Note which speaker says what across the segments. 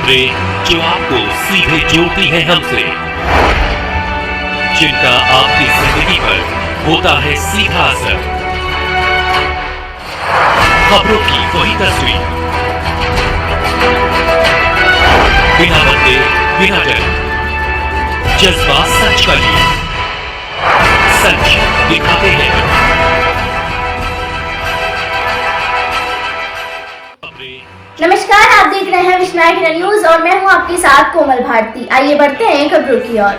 Speaker 1: खबरें जो आपको सीधे जोड़ती हैं हमसे, जिनका आपकी जिंदगी पर होता है सीधा असर। खबरों की वही तस्वीर, बिना बदले बिना डर, जज्बा सच का लिए, सच दिखाते हैं।
Speaker 2: नमस्कार, आप देख रहे हैं विश्वनायक न्यूज और मैं हूं आपके साथ कोमल भारती। आइए बढ़ते हैं खबरों की ओर।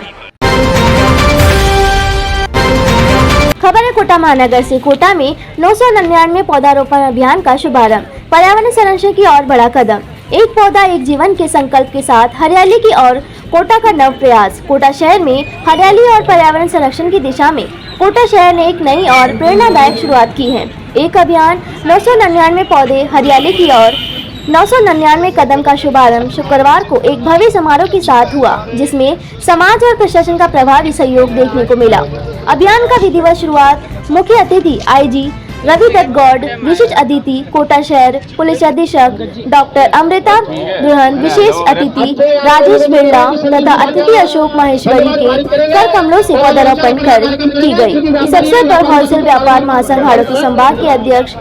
Speaker 2: खबर है कोटा महानगर से। कोटा में 999 पौधारोपण अभियान का शुभारंभ। पर्यावरण संरक्षण की ओर बड़ा कदम। एक पौधा एक जीवन के संकल्प के साथ हरियाली की ओर कोटा का नव प्रयास। कोटा शहर में हरियाली और पर्यावरण संरक्षण की दिशा में कोटा शहर ने एक नई और प्रेरणादायक शुरुआत की है। एक अभियान 999 पौधे हरियाली की ओर 999 कदम का शुभारंभ शुक्रवार को एक भव्य समारोह के साथ हुआ, जिसमें समाज और प्रशासन का प्रभावी सहयोग देखने को मिला। अभियान का विधिवत शुरुआत मुख्य अतिथि आईजी रवि दत्त गौड़, विशिष्ट अतिथि कोटा शहर पुलिस अधीक्षक डॉक्टर अमृता दुल्हन, विशेष अतिथि राजेश बिरला तथा अतिथि अशोक माहेश्वरी के कर कमलों से पौधारोपण कर की गई। इस अवसर पर होलसेल व्यापार महासंघ हाड़ौती संभाग के अध्यक्ष,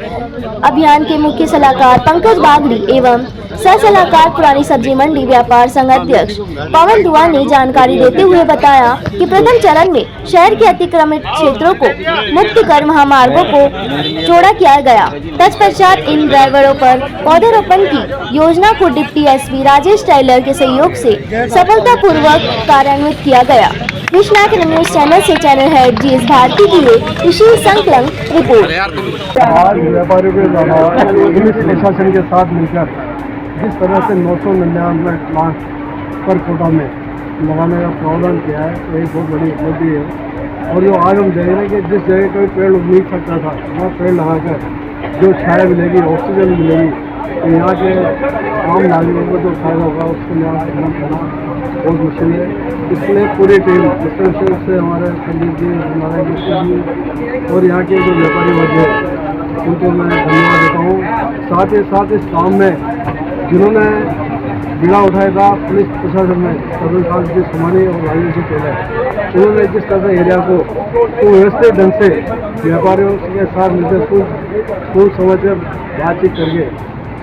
Speaker 2: अभियान के मुख्य सलाहकार पंकज बागड़ी एवं सह सलाहकार पुरानी सब्जी मंडी व्यापार संघ अध्यक्ष पवन दुआ ने जानकारी देते हुए बताया कि प्रथम चरण में शहर के अतिक्रमित क्षेत्रों को मुक्त कर महामार्गों को चौड़ा किया गया। तत्पश्चात इन ड्राइवरों पर पौधारोपण की योजना को डिप्टी एसपी राजेश टेलर के सहयोग से सफलतापूर्वक कार्यान्वित किया गया। विश्वनायक न्यूज चैनल से चैनल हेड जीएस भारती की विशेष संकलन रिपोर्ट।
Speaker 3: आज व्यापारियों के द्वारा पुलिस प्रशासन के साथ मिलकर जिस तरह से 999 प्लांट पर कोटा में लगाने का प्रावधान किया है, तो एक बहुत बड़ी उपलब्धि है। और जो आज हम देख रहे हैं कि जिस जगह कोई पेड़ उग नहीं सकता था, वहाँ पेड़ लगाकर जो छाया मिलेगी, ऑक्सीजन मिलेगी, तो यहाँ के आम नागरिकों को जो फायदा होगा उसको यहाँ करना बहुत मुश्किल है। इसलिए पूरी टीम, विशेष रूप से हमारे संदीप जी, हमारे जी और यहाँ के जो व्यापारी वर्ग है, उनको मैं धन्यवाद देता हूँ। साथ ही साथ इस काम में जिन्होंने बीड़ा उठाया था पुलिस प्रशासन में सरपंच साहब जी सुमानी और राजेश जी टेलर, उन्होंने जिस तरह से एरिया को सुव्यवस्थित ढंग से व्यापारियों के साथ मिलकर सोच समझ कर बातचीत करके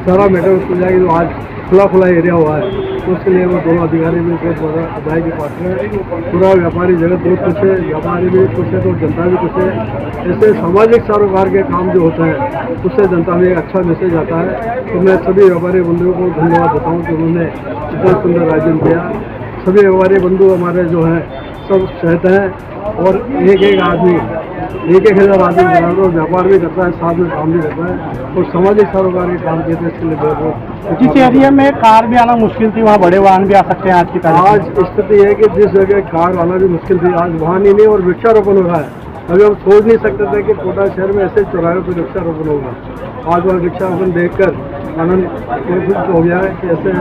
Speaker 3: सारा मैटर उसको जाएगी। जो आज खुला एरिया हुआ है, तो उसके लिए वो दोनों अधिकारी भी बहुत बड़ा बधाई के पात्र हैं। पूरा व्यापारी जगत बहुत खुश है, व्यापारी भी खुश है तो जनता भी खुश है। ऐसे सामाजिक सरोकार के काम जो होते हैं उससे जनता में एक अच्छा मैसेज आता है। तो मैं सभी व्यापारी बंधुओं को धन्यवाद देता हूँ कि उन्होंने इतना सुंदर आयोजन किया। सभी व्यापारी बंधु हमारे जो हैं सब सहते हैं और एक आदमी 1000 आदमी बराबर व्यापार भी करता है, साथ में काम भी करता है और सामाजिक सरोकार के काम करते हैं। इसके लिए बहुत
Speaker 4: जिस एरिया में कार भी आना मुश्किल थी, वहाँ बड़े वाहन भी आ सकते हैं आज की तारीख।
Speaker 3: आज स्थिति है कि जिस जगह कार आना भी मुश्किल थी, आज वाहन ही नहीं और वृक्षारोपण हो रहा है। अभी हम सोच नहीं सकते थे कि कोटा शहर में ऐसे चौराहे पर वृक्षारोपण होगा। आज वहाँ वृक्षारोपण देखकर आनंद हो गया है कि ऐसे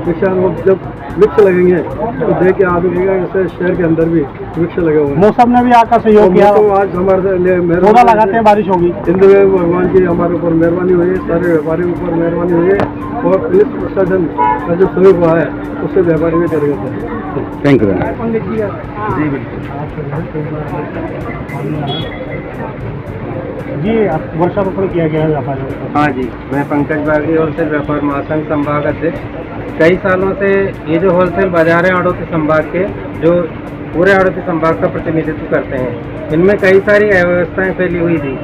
Speaker 3: वृक्षारोपण जब वृक्ष लगेंगे तो देख के आदमी ऐसे शहर के अंदर भी वृक्ष लगे हुए हैं।
Speaker 4: मौसम ने भी आपका सहयोग किया।
Speaker 3: आज हमारे लिए
Speaker 4: पौधा लगाते हैं, बारिश होगी।
Speaker 3: इंद्रदेव भगवान की हमारे ऊपर मेहरबानी हुई है, सारे व्यापारियों के ऊपर मेहरबानी हुई है और पुलिस प्रशासन का जो सहयोग हुआ है उससे व्यापारी भी कर गए थे।
Speaker 4: Thank you. जी वर्षारोपण किया गया है व्यापारियों को।
Speaker 5: हाँ जी, मैं पंकज बागड़ी होलसेल व्यापार महासंघ संभाग अध्यक्ष। कई सालों से ये जो होलसेल बाजार है हाड़ौती संभाग के, जो पूरे हाड़ौती संभाग का प्रतिनिधित्व करते हैं, इनमें कई सारी अव्यवस्थाएं फैली हुई थी।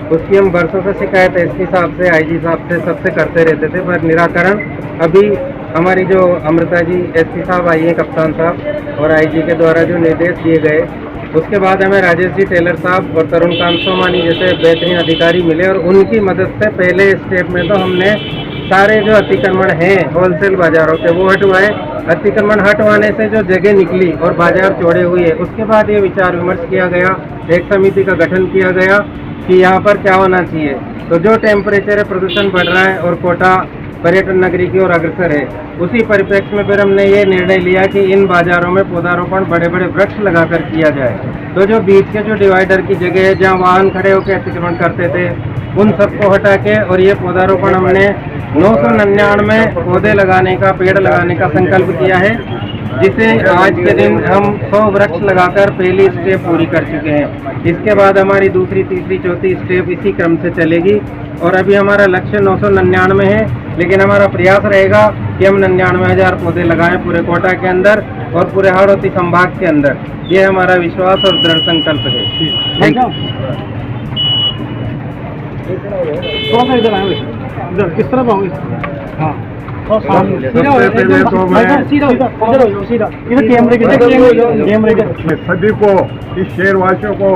Speaker 5: उसकी हम वर्षों से शिकायत एसपी साहब से, आईजी साहब से, सबसे करते रहते थे, पर निराकरण अभी हमारी जो अमृता जी एसपी साहब आई हैं, कप्तान साहब और आईजी के द्वारा जो निर्देश दिए गए, उसके बाद हमें राजेश जी टेलर साहब और तरुण कांत सोमानी जैसे बेहतरीन अधिकारी मिले और उनकी मदद से पहले स्टेप में तो हमने सारे जो अतिक्रमण हैं होलसेल बाजारों के वो हटवाए। अतिक्रमण हटवाने से जो जगह निकली और बाजार चौड़े हुए, उसके बाद ये विचार विमर्श किया गया, एक समिति का गठन किया गया कि यहाँ पर क्या होना चाहिए। तो जो टेम्परेचर है, प्रदूषण बढ़ रहा है और कोटा पर्यटन नगरी की ओर अग्रसर है। उसी परिप्रेक्ष्य में फिर हमने ये निर्णय लिया कि इन बाजारों में पौधारोपण बड़े बड़े वृक्ष लगाकर किया जाए। तो जो बीच के जो डिवाइडर की जगह है जहाँ वाहन खड़े होकर अतिक्रमण करते थे उन सबको हटा के और ये पौधारोपण हमने 999 पौधे लगाने का, पेड़ लगाने का संकल्प किया है, जिसे आज के दिन हम 100 वृक्ष लगाकर पहली स्टेप पूरी कर चुके हैं। इसके बाद हमारी दूसरी, तीसरी, चौथी स्टेप इसी क्रम से चलेगी और अभी हमारा लक्ष्य 999 है, लेकिन हमारा प्रयास रहेगा कि हम 99,000 पौधे लगाएं पूरे कोटा के अंदर और पूरे हाड़ौती संभाग के अंदर। ये हमारा विश्वास और दृढ़ संकल्प है।
Speaker 4: थोड़ा सा इधर आए, इधर किस तरफ आओगे? हाँ
Speaker 3: मैं सभी को, इस शहरवासियों को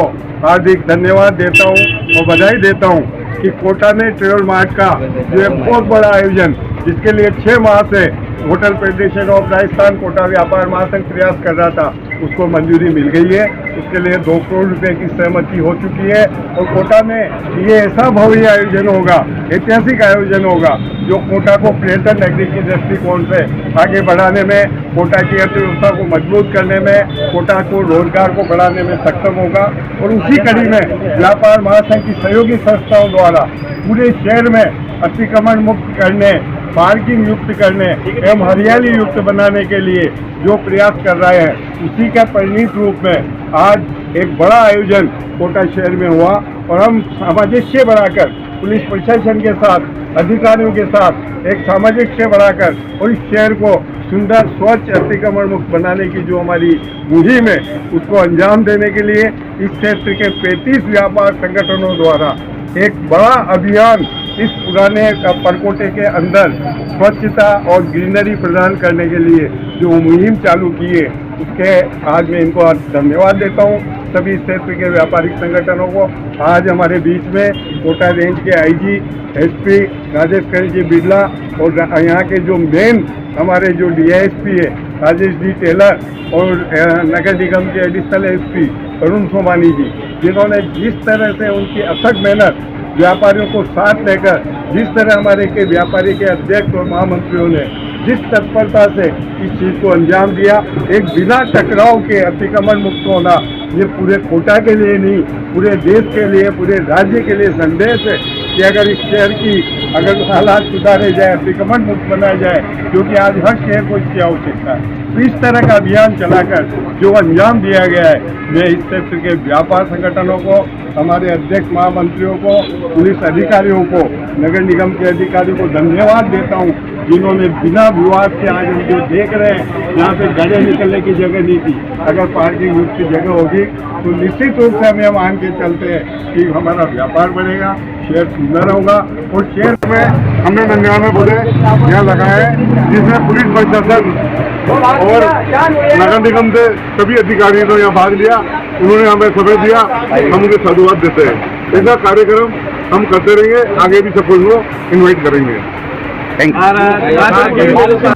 Speaker 3: हार्दिक धन्यवाद देता हूँ और बधाई देता हूँ कि कोटा में ट्रेवल मार्ट का जो है बहुत बड़ा आयोजन, जिसके लिए 6 माह से hotel federation of Rajasthan Kota व्यापार महासंघ प्रयास कर रहा था, उसको मंजूरी मिल गई है। उसके लिए 2 करोड़ रुपए की सहमति हो चुकी है और कोटा में ये ऐसा भव्य आयोजन होगा, ऐतिहासिक आयोजन होगा, जो कोटा को पर्यटन नगरी के दृष्टिकोण से आगे बढ़ाने में, कोटा की अर्थव्यवस्था को मजबूत करने में, कोटा को रोजगार को बढ़ाने में सक्षम होगा। और उसी कड़ी में व्यापार महासंघ की सहयोगी संस्थाओं द्वारा पूरे शहर में अतिक्रमण मुक्त करने, पार्किंग युक्त करने एवं हरियाली युक्त बनाने के लिए जो प्रयास कर रहे हैं, उसी का परिणत रूप में आज एक बड़ा आयोजन कोटा शहर में हुआ और हम सामंजस्य बढ़ाकर पुलिस प्रशासन के साथ, अधिकारियों के साथ एक सामंजस्य बढ़ाकर और इस शहर को सुंदर, स्वच्छ, अतिक्रमण मुक्त बनाने की जो हमारी मुहिम है, उसको अंजाम देने के लिए इस क्षेत्र के 35 व्यापार संगठनों द्वारा एक बड़ा अभियान इस पुराने परकोटे के अंदर स्वच्छता और ग्रीनरी प्रदान करने के लिए जो मुहिम चालू की है, उसके आज मैं इनको धन्यवाद देता हूँ। सभी क्षेत्र के व्यापारिक संगठनों को आज हमारे बीच में कोटा रेंज के आईजी, एसपी राजेश करण जी बिरला और यहाँ के जो मेन हमारे जो डीआईएसपी है राजेश जी टेलर और नगर निगम के एडिशनल एसपी अरुण सोमानी जी, जिन्होंने जिस तरह से उनकी अथक मेहनत व्यापारियों को साथ लेकर, जिस तरह हमारे के व्यापारी के अध्यक्ष और महामंत्रियों ने जिस तत्परता से इस चीज़ को अंजाम दिया, एक बिना टकराव के अतिक्रमण मुक्त होना, ये पूरे कोटा के लिए नहीं, पूरे देश के लिए, पूरे राज्य के लिए संदेश है कि अगर इस शहर की अगर हालात सुधारे जाए, अतिक्रमण मुक्त बनाया जाए, क्योंकि आज हर शहर को इसकी आवश्यकता है। तो इस तरह का अभियान चलाकर जो अंजाम दिया गया है, मैं इस क्षेत्र के व्यापार संगठनों को, हमारे अध्यक्ष महामंत्रियों को, पुलिस अधिकारियों को, नगर निगम के अधिकारियों को धन्यवाद देता हूँ, जिन्होंने बिना विवाद के आज हम जो देख रहे हैं, यहाँ पे गाड़ियाँ निकलने की जगह नहीं थी, अगर पार्किंग युक्त की जगह होगी तो निश्चित रूप से हमें मान के चलते हैं कि हमारा व्यापार बढ़ेगा, शहर सुंदर होगा। और शहर में हमने 99 पौधे यहाँ लगाए हैं, जिसमें पुलिस प्रशासन और नगर निगम से सभी अधिकारियों ने यहाँ भाग लिया, उन्होंने हमें समय दिया, हम उन्हें साधुवाद देते हैं। ऐसा कार्यक्रम हम करते रहेंगे, आगे भी सबको इन्वाइट करेंगे।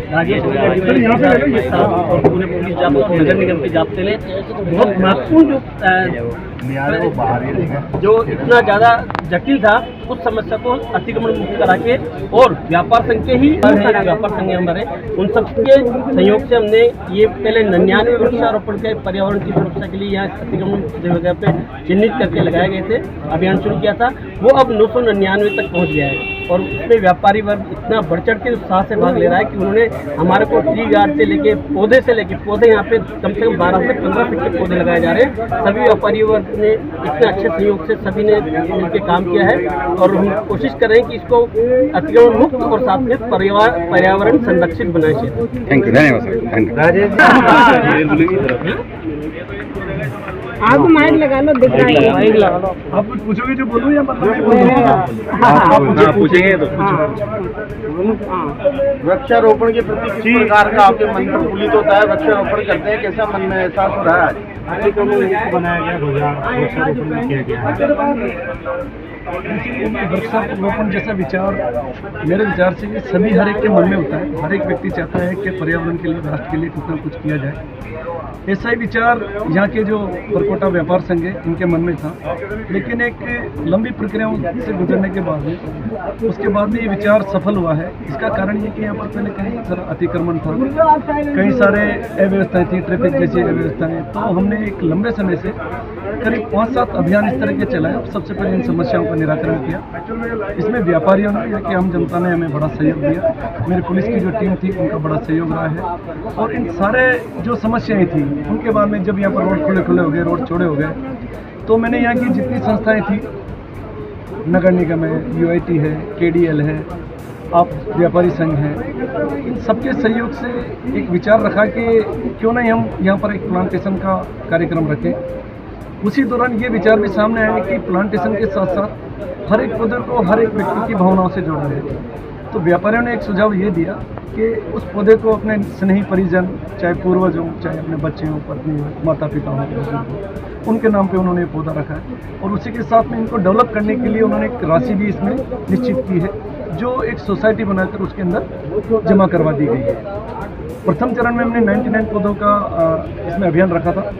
Speaker 6: राजेश और पूरे पुलिस जाब्ते, नगर निगम के जाब्ते ने बहुत महत्वपूर्ण जो इतना ज़्यादा जटिल था उस समस्या को अतिक्रमण मुक्त करा के, और व्यापार संघ के ही व्यापार संघ हमारे उन सबके सहयोग से हमने ये पहले 99 वृक्षारोपण के पर्यावरण की सुरक्षा के लिए यहाँ अतिक्रमण जगह पे चिन्हित करके लगाए गए थे, अभियान शुरू किया था। वो अब 999 तक पहुँच गया है और उसमें व्यापारी वर्ग इतना बढ़ चढ़ के उत्साह से भाग ले रहा है कि उन्होंने हमारे को ट्री गार्ड से लेके पौधे यहाँ पे कम से कम 12 से 15 फीट के पौधे लगाए जा रहे हैं। सभी व्यापारी वर्ग ने इतने अच्छे सहयोग से सभी ने मिलकर काम किया है और हम कोशिश कर रहे हैं कि इसको अतिक्रमण मुक्त और साथ में पर्यावरण संरक्षित बनाए चाहिए।
Speaker 7: थैंक यू, धन्यवाद सर।
Speaker 8: आप माइक लगा लो, दिख रहा है माइक लगा लो।
Speaker 3: आप कुछ पूछोगे जो बोलूँ या
Speaker 7: पूछेंगे तो
Speaker 3: वृक्षारोपण के प्रति किस प्रकार का आपके मन प्रफुल्लित होता है? वृक्षारोपण करते हैं, कैसा मन में एहसास हो रहा है?
Speaker 4: बनाया गया, वृक्षारोपण किया गया।
Speaker 3: वृक्षारोपण जैसा विचार मेरे विचार से ये सभी हर एक के मन में होता है। हर एक व्यक्ति चाहता है कि पर्यावरण के लिए, राष्ट्र के लिए कुछ ना कुछ किया जाए। ऐसा ही विचार यहाँ के जो परकोटा व्यापार संघ है इनके मन में था, लेकिन एक लंबी प्रक्रियाओं से गुजरने के बाद में उसके बाद में ये विचार सफल हुआ है। इसका कारण ये कि यहाँ पर पहले कहीं सारा अतिक्रमण था, कई सारे अव्यवस्थाएं थी, ट्रैफिक जैसी अव्यवस्थाएं। तो हमने एक लंबे समय से करीब 5-7 अभियान इस तरह के चलाए और सबसे पहले इन समस्याओं का निराकरण किया। इसमें व्यापारियों ने या कि आम जनता ने हमें बड़ा सहयोग दिया, मेरी पुलिस की जो टीम थी उनका बड़ा सहयोग रहा है। और इन सारे जो समस्याएं थी उनके बाद में जब यहाँ पर रोड खुले हो गए, रोड चौड़े हो गए, तो मैंने यहाँ की जितनी संस्थाएं थी, नगर निगम है, UIT है, KDL है, आप व्यापारी संघ है, इन सबके सहयोग से एक विचार रखा कि क्यों नहीं हम यहाँ पर एक प्लांटेशन का कार्यक्रम रखें। उसी दौरान ये विचार भी सामने आया कि प्लांटेशन के साथ साथ हर एक पौधे को हर एक व्यक्ति की भावनाओं से जोड़ा है। तो व्यापारियों ने एक सुझाव ये दिया कि उस पौधे को अपने स्नेही परिजन, चाहे पूर्वज हों, चाहे अपने बच्चे हों, पत्नी हों, माता पिता हों, उनके नाम पे उन्होंने पौधा रखा है। और उसी के साथ में इनको डेवलप करने के लिए उन्होंने एक राशि भी इसमें निश्चित की है, जो एक सोसाइटी बनाकर उसके अंदर जमा करवा दी गई है। प्रथम चरण में हमने 99 पौधों का इसमें अभियान रखा था।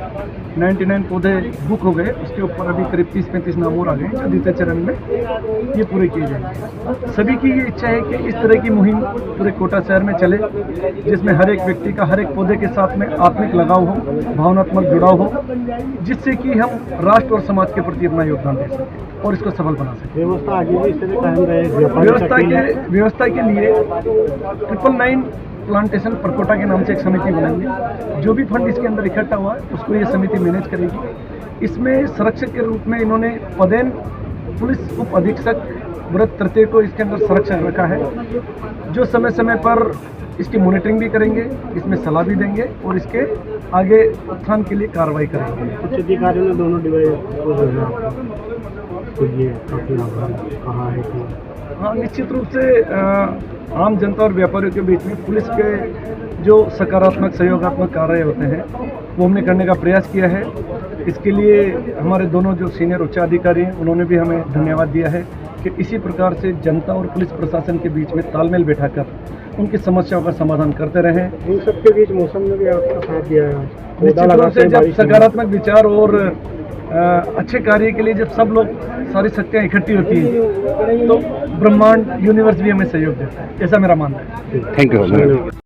Speaker 3: 99 पौधे बुक हो गए, उसके ऊपर अभी करीब 30-35 नाम और आ गए, जो द्वितीय चरण में ये पूरे किए जाएंगे। सभी की ये इच्छा है कि इस तरह की मुहिम पूरे कोटा शहर में चले, जिसमें हर एक व्यक्ति का हर एक पौधे के साथ में आत्मिक लगाव हो, भावनात्मक जुड़ाव हो, जिससे कि हम राष्ट्र और समाज के प्रति अपना योगदान दे सकें और इसको सफल बना सकें।
Speaker 4: व्यवस्था आगे भी इस तरह कायम रहे।
Speaker 3: व्यवस्था के लिए 999 प्लांटेशन परकोटा के नाम से एक समिति बनाएंगे। जो भी फंड इसके अंदर इकट्ठा हुआ है उसको ये समिति मैनेज करेगी। इसमें संरक्षक के रूप में इन्होंने पदेन पुलिस उप अधीक्षक व्रत तृतीय को इसके अंदर संरक्षक रखा है, जो समय समय पर इसकी मॉनिटरिंग भी करेंगे, इसमें सलाह भी देंगे और इसके आगे उत्थान के लिए कार्रवाई करेंगे।
Speaker 4: उच्च अधिकारियों ने दोनों डिवाइस को जो है तो ये काफ़ी कहा है कि
Speaker 3: हाँ, निश्चित रूप से आम जनता और व्यापारियों के बीच में पुलिस के जो सकारात्मक सहयोगात्मक कार्य होते हैं वो हमने करने का प्रयास किया है। इसके लिए हमारे दोनों जो सीनियर उच्चाधिकारी हैं उन्होंने भी हमें धन्यवाद दिया है कि इसी प्रकार से जनता और पुलिस प्रशासन के बीच में तालमेल बैठाकर उनकी समस्याओं का समाधान करते रहें।
Speaker 4: इन सबके बीच मौसम ने भी आपका साथ दिया है।
Speaker 3: निश्चित रूप से जब सकारात्मक विचार और अच्छे कार्य के लिए जब सब लोग सारी शक्तियाँ इकट्ठी होती हैं तो ब्रह्मांड यूनिवर्स भी हमें सहयोग देता है, ऐसा मेरा मानना है।
Speaker 7: Thank you.